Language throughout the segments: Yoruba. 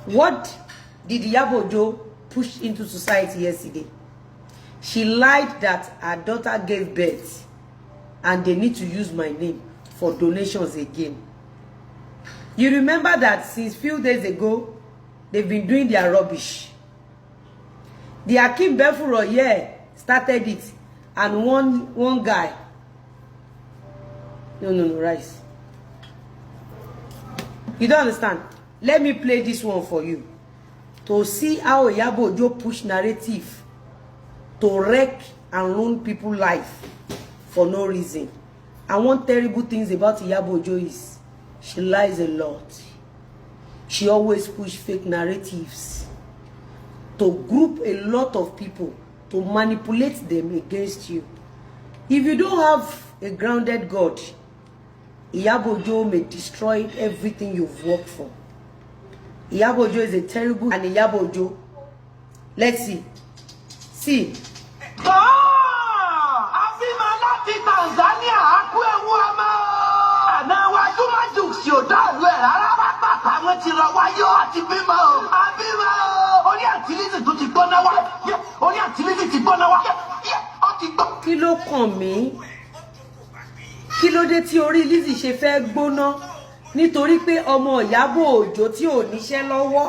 What did Iyabo Ojo push into society yesterday? She lied that her daughter gave birth and they need to use my name for donations again. You remember that since few days ago, they've been doing their rubbish. The Akim Befuro here started it, and one guy. No, Rice. You don't understand. Let me play this one for you to see how Iyabo Ojo push narrative to wreck and ruin people's life for no reason. And one terrible things about Iyabo Ojo is she lies a lot. She always push fake narratives to group a lot of people to manipulate them against you. If you don't have a grounded God, Iyabo Ojo may destroy everything you've worked for. Iyabo Ojo is a terrible and Iyabo Ojo. Let's see. See. Kí ló kàn mí? Kí ló dé tí orí Lizzy ṣe fẹ́ gbóná? Nítorí pé ọmọ Iyabo Ojo tí ò níṣẹ́ lọ́wọ́.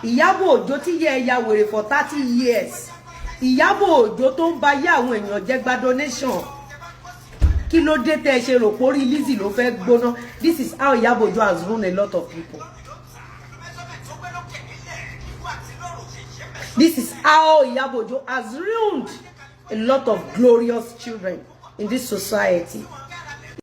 Iyabo Ojo tí yẹ ẹ̀yà wèrè for 30 years. Iyabo Ojo tó ń ba yé àwọn èèyàn jẹ́ gba donation. Kí ló dé tẹ́ ṣe rò pé orí Lizzy ló fẹ́ gbóná? This is how Iyabo Ojo has ruined a lot of people. This is how Iyabo Ojo has ruined a lot of glorious children in this society.